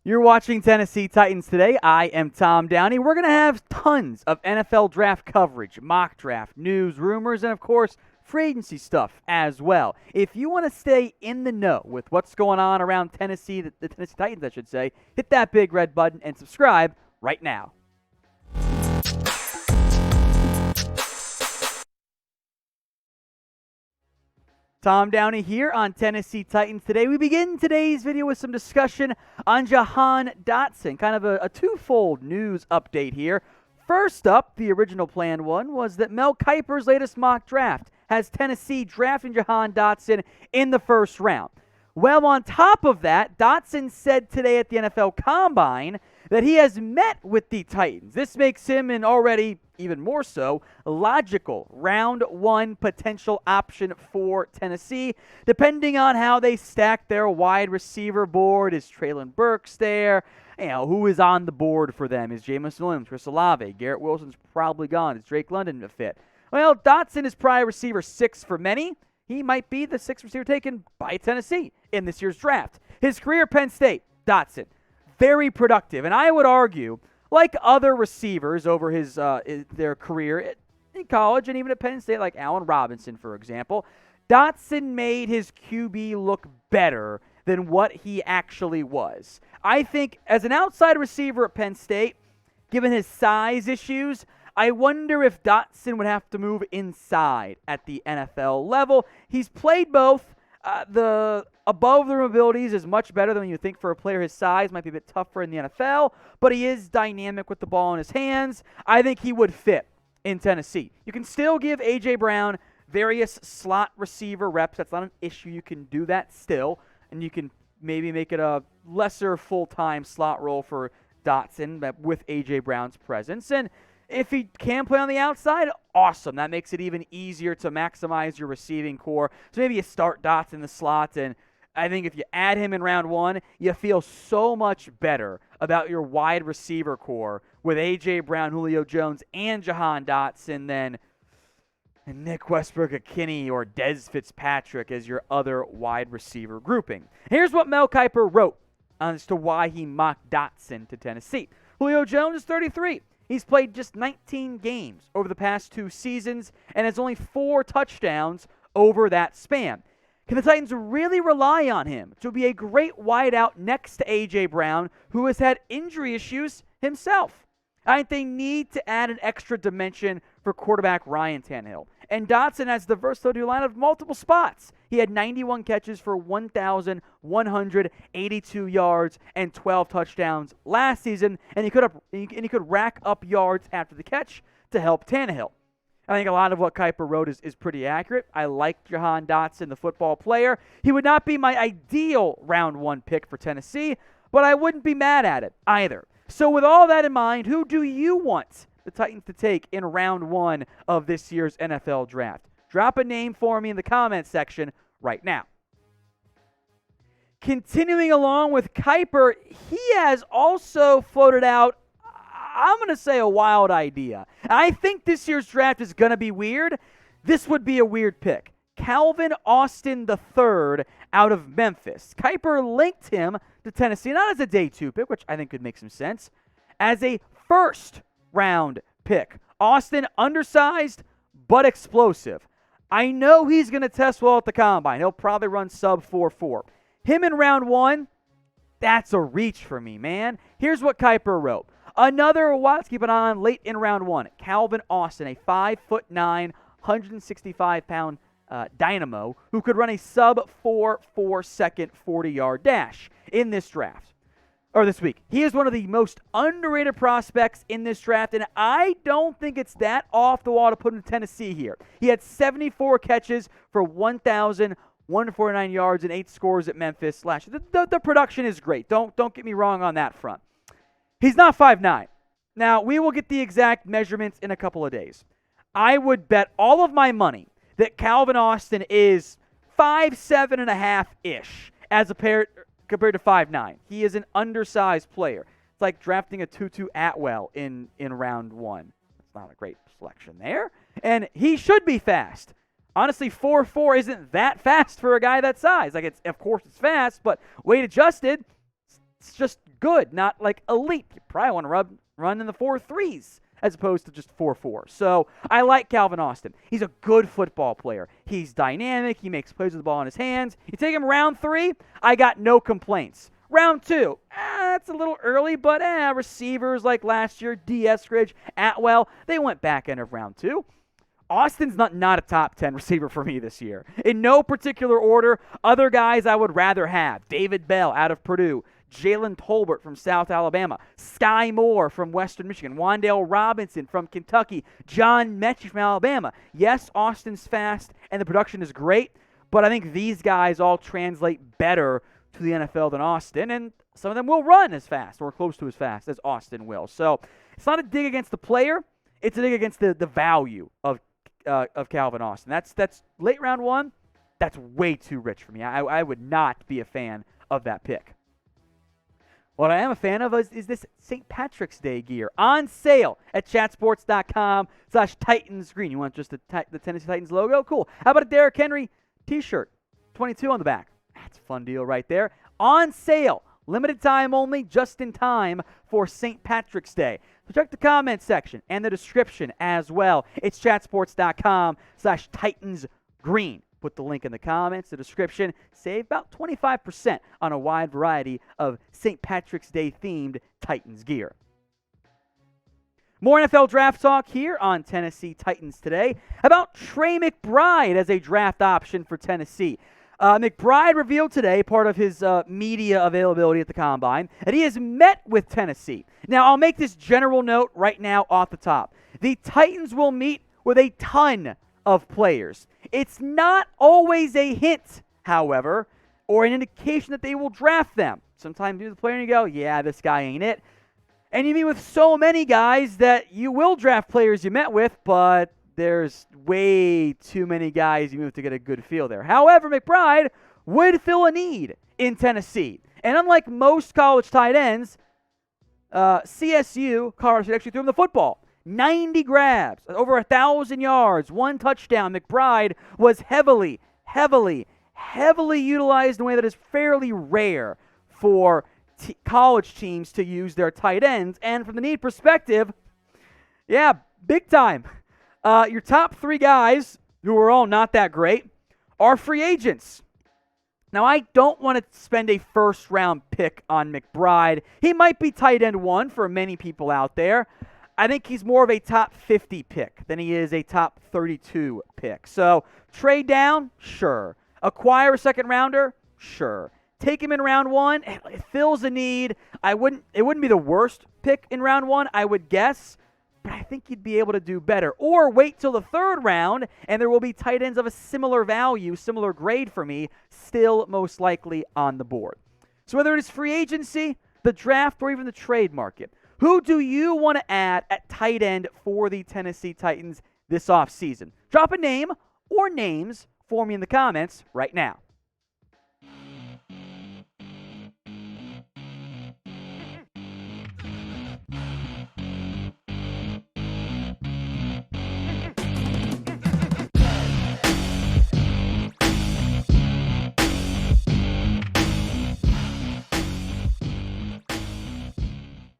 You're watching Tennessee Titans today. I am Tom Downey. We're going to have tons of NFL draft coverage, mock draft, news, rumors, and of course, free agency stuff as well. If you want to stay in the know with what's going on around Tennessee, the Tennessee Titans, I should say, hit that big red button and subscribe right now. Tom Downey here on Tennessee Titans today. We begin today's video with some discussion on Jahan Dotson, kind of a twofold news update here. First up, the original plan one was that Mel Kiper's latest mock draft has Tennessee drafting Jahan Dotson in the first round. Well, on top of that, Dotson said today at the NFL Combine that he has met with the Titans. This makes him an already, even more so, logical round one potential option for Tennessee, depending on how they stack their wide receiver board. Is Treylon Burks there? Who is on the board for them? Is Jameson Williams, Chris Olave? Garrett Wilson's probably gone. Is Drake London a fit? Well, Dotson is probably receiver 6 for many. He might be the 6th receiver taken by Tennessee in this year's draft. His career at Penn State, Dotson, very productive. And I would argue, like other receivers over their career in college and even at Penn State, like Allen Robinson, for example, Dotson made his QB look better than what he actually was. I think as an outside receiver at Penn State, given his size issues, I wonder if Dotson would have to move inside at the NFL level. He's played both. The above-the-rim abilities is much better than you think for a player his size. Might be a bit tougher in the NFL, but he is dynamic with the ball in his hands. I think he would fit in Tennessee. You can still give A.J. Brown various slot receiver reps. That's not an issue. You can do that still, and you can maybe make it a lesser full-time slot role for Dotson with A.J. Brown's presence. And if he can play on the outside, awesome. That makes it even easier to maximize your receiving core. So maybe you start Dotson in the slot, and I think if you add him in round one, you feel so much better about your wide receiver core with A.J. Brown, Julio Jones, and Jahan Dotson than Nick Westbrook-Ikhine or Dez Fitzpatrick as your other wide receiver grouping. Here's what Mel Kiper wrote as to why he mocked Dotson to Tennessee. Julio Jones is 33. He's played just 19 games over the past 2 seasons and has only 4 touchdowns over that span. Can the Titans really rely on him to be a great wideout next to A.J. Brown, who has had injury issues himself? I think they need to add an extra dimension for quarterback Ryan Tannehill. And Dotson has the versatility line of multiple spots. He had 91 catches for 1,182 yards and 12 touchdowns last season, and he could rack up yards after the catch to help Tannehill. I think a lot of what Kiper wrote is pretty accurate. I like Jahan Dotson, the football player. He would not be my ideal round one pick for Tennessee, but I wouldn't be mad at it either. So with all that in mind, who do you want the Titans to take in round one of this year's NFL draft? Drop a name for me in the comments section right now. Continuing along with Kiper, he has also floated out, I'm going to say, a wild idea. I think this year's draft is going to be weird. This would be a weird pick. Calvin Austin III out of Memphis. Kiper linked him to Tennessee, not as a day 2 pick, which I think could make some sense, as a first-round pick. Austin, undersized, but explosive. I know he's going to test well at the Combine. He'll probably run sub 4.4. Him in round one, that's a reach for me, man. Here's what Kiper wrote. Another, let's keep an eye on late in round one, Calvin Austin, a 5'9", 165-pound dynamo who could run a sub 4.4 second 40-yard dash in this draft, or this week. He is one of the most underrated prospects in this draft, and I don't think it's that off the wall to put him in Tennessee here. He had 74 catches for 1,149 yards and 8 scores at Memphis last year. The production is great. Don't get me wrong on that front. He's not 5'9". Now, we will get the exact measurements in a couple of days. I would bet all of my money that Calvin Austin is 5'7.5-ish as compared to 5'9". He is an undersized player. It's like drafting a Tutu Atwell in round one. It's not a great selection there. And he should be fast. Honestly, 4.4 isn't that fast for a guy that size. Of course it's fast, but weight adjusted, it's just good, not like elite. You probably want to run in the 4.3s as opposed to just 4.4. So I like Calvin Austin. He's a good football player. He's dynamic. He makes plays with the ball in his hands. You take him round 3, I got no complaints. Round 2, that's a little early, but receivers like last year, D. Eskridge, Atwell, they went back end of round 2. Austin's not a top 10 receiver for me this year. In no particular order, other guys I would rather have. David Bell out of Purdue, Jalen Tolbert from South Alabama, Sky Moore from Western Michigan, Wan'Dale Robinson from Kentucky, John Mechie from Alabama. Yes, Austin's fast and the production is great, but I think these guys all translate better to the NFL than Austin, and some of them will run as fast or close to as fast as Austin will. So it's not a dig against the player, it's a dig against the value of Calvin Austin. That's late round 1. That's way too rich for me. I would not be a fan of that pick. What I am a fan of is this St. Patrick's Day gear on sale at chatsports.com/TitansGreen. You want just the Tennessee Titans logo? Cool. How about a Derrick Henry t-shirt? 22 on the back. That's a fun deal right there. On sale. Limited time only, just in time for St. Patrick's Day. So check the comment section and the description as well. It's chatsports.com/TitansGreen. Put the link in the comments, the description. Save about 25% on a wide variety of St. Patrick's Day themed Titans gear. More NFL draft talk here on Tennessee Titans today about Trey McBride as a draft option for Tennessee. McBride revealed today, part of his media availability at the Combine, that he has met with Tennessee. Now, I'll make this general note right now off the top. The Titans will meet with a ton of players. It's not always a hint, however, or an indication that they will draft them. Sometimes you do the player and you go, yeah, this guy ain't it. And you meet with so many guys that you will draft players you met with, but there's way too many guys you move to get a good feel there. However, McBride would fill a need in Tennessee. And unlike most college tight ends, CSU, Colorado State, actually threw him the football. 90 grabs, over 1,000 yards, 1 touchdown. McBride was heavily utilized in a way that is fairly rare for college teams to use their tight ends. And from the need perspective, yeah, big time. Your top 3 guys, who are all not that great, are free agents. Now, I don't want to spend a first-round pick on McBride. He might be tight end 1 for many people out there. I think he's more of a top 50 pick than he is a top 32 pick. So, trade down? Sure. Acquire a second-rounder? Sure. Take him in round 1. It fills a need. It wouldn't be the worst pick in round 1, I would guess. But I think you'd be able to do better. Or wait till the 3rd round, and there will be tight ends of a similar value, similar grade for me, still most likely on the board. So whether it is free agency, the draft, or even the trade market, who do you want to add at tight end for the Tennessee Titans this offseason? Drop a name or names for me in the comments right now.